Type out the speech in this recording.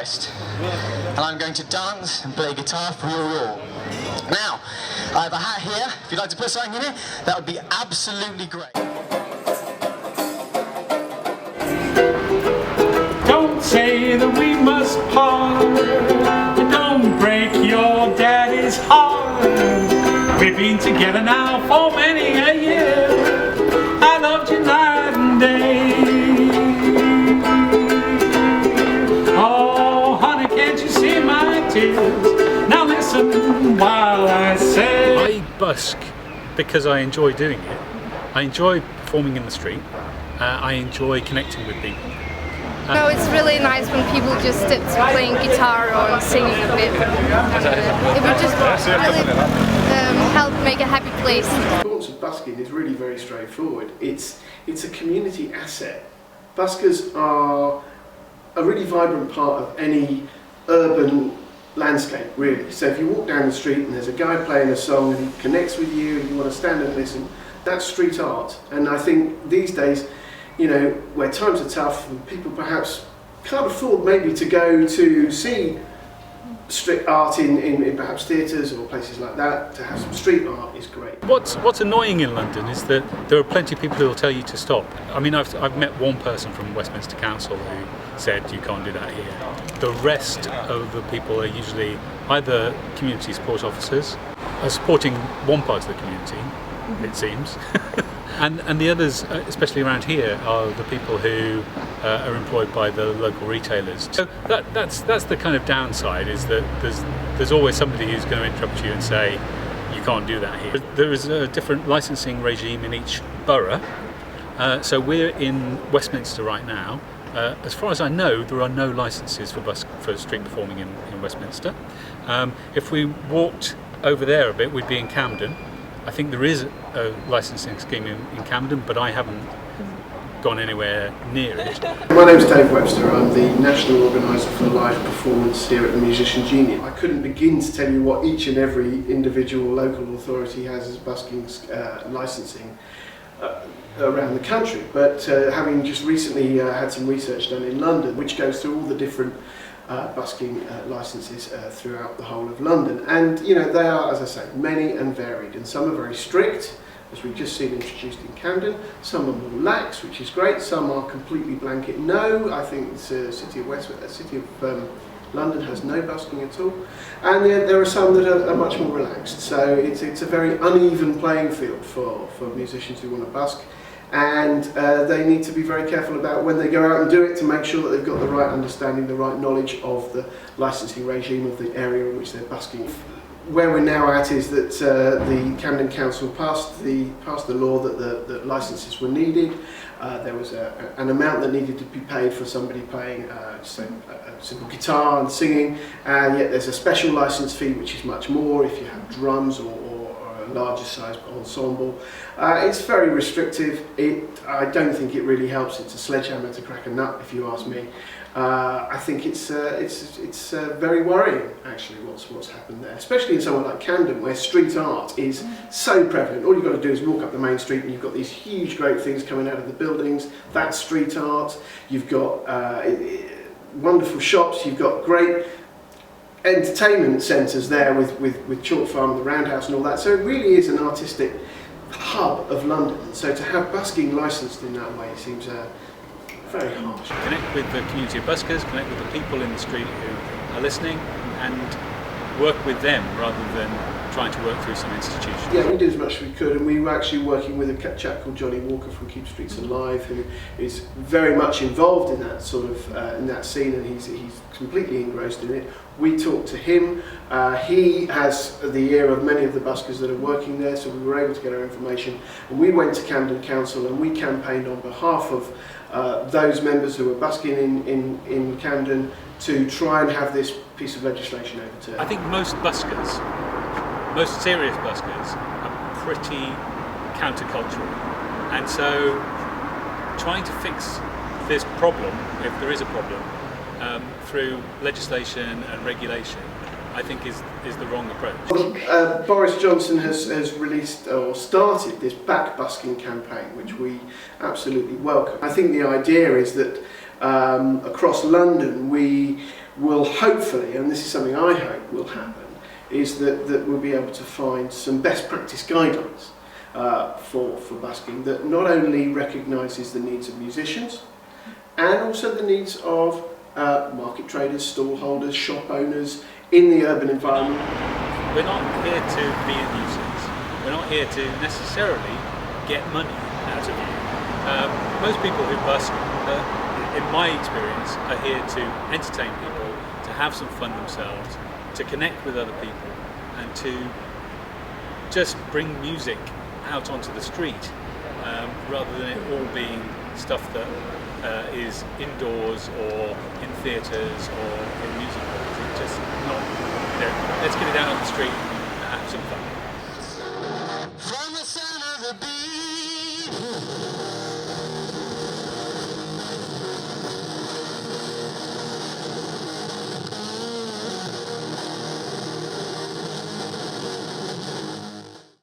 guitarist, and I'm going to dance and play guitar for you all. Now, I have a hat here. If you'd like to put something in it, that would be absolutely great. Don't say that we must part, don't break your daddy's heart. We've been together now for many a year. I loved you night and day. Oh honey, can't you see my tears? Now listen while I say I busk because I enjoy doing it. I enjoy performing in the street. I enjoy connecting with people. No, it's really nice when people just stick to playing guitar or singing a bit. It would just really help make a happy place. The importance of busking is really very straightforward. It's a community asset. Buskers are a really vibrant part of any urban landscape, really. So if you walk down the street and there's a guy playing a song and he connects with you and you want to stand and listen, that's street art. And I think these days, you know, where times are tough and people perhaps can't afford maybe to go to see street art in perhaps theatres or places like that, to have some street art is great. What's annoying in London is that there are plenty of people who will tell you to stop. I mean, I've met one person from Westminster Council who said you can't do that here. The rest of the people are usually either community support officers, are supporting one part of the community, it seems. And the others, especially around here, are the people who are employed by the local retailers. So that's the kind of downside, is that there's always somebody who's going to interrupt you and say you can't do that here. There is a different licensing regime in each borough. So we're in Westminster right now. As far as I know, there are no licences for street performing in Westminster. If we walked over there a bit, we'd be in Camden. I think there is a licensing scheme in Camden, but I haven't gone anywhere near it. My name's Dave Webster. I'm the national organiser for live performance here at the Musicians Union. I couldn't begin to tell you what each and every individual local authority has as busking licensing around the country, but having just recently had some research done in London, which goes through all the different busking licences throughout the whole of London, and you know, they are, as I say, many and varied, and some are very strict, as we've just seen introduced in Camden. Some are more lax, which is great. Some are completely blanket no. I think the City of London has no busking at all, and there are some that are much more relaxed. So it's a very uneven playing field for musicians who want to busk. And they need to be very careful about when they go out and do it, to make sure that they've got the right understanding, the right knowledge of the licensing regime of the area in which they're busking. Where we're now at is that the Camden Council passed the law that the licences were needed. There was an amount that needed to be paid for somebody playing a simple guitar and singing, and yet there's a special licence fee which is much more if you have drums or larger size ensemble. It's very restrictive. I don't think it really helps. It's a sledgehammer to crack a nut, if you ask me. I think it's very worrying, actually, what's happened there, especially in somewhere like Camden, where street art is so prevalent. All you've got to do is walk up the main street and you've got these huge great things coming out of the buildings. That's street art. You've got wonderful shops. You've got great entertainment centres there with Chalk Farm, the Roundhouse and all that. So it really is an artistic hub of London. So to have busking licensed in that way seems very harsh. Connect with the community of buskers, connect with the people in the street who are listening, and work with them rather than trying to work through some institution. Yeah, we did as much as we could, and we were actually working with a chap called Johnny Walker from Keep Streets Alive, who is very much involved in that sort of in that scene, and he's completely engrossed in it. We talked to him. He has the ear of many of the buskers that are working there, so we were able to get our information. And we went to Camden Council and we campaigned on behalf of those members who were busking in Camden to try and have this piece of legislation overturned. I think most buskers, most serious buskers, are pretty countercultural, and so trying to fix this problem, if there is a problem, through legislation and regulation, I think is the wrong approach. Boris Johnson has released or started this back busking campaign, which we absolutely welcome. I think the idea is that across London we will hopefully, and this is something I hope will happen, is that we'll be able to find some best practice guidelines for busking that not only recognises the needs of musicians and also the needs of market traders, stall holders, shop owners in the urban environment. We're not here to be a nuisance. We're not here to necessarily get money out of you. Most people who busk, in my experience, are here to entertain people, to have some fun themselves, to connect with other people, and to just bring music out onto the street, rather than it all being stuff that is indoors or in theatres or in music halls. It's just not, let's get it out on the street.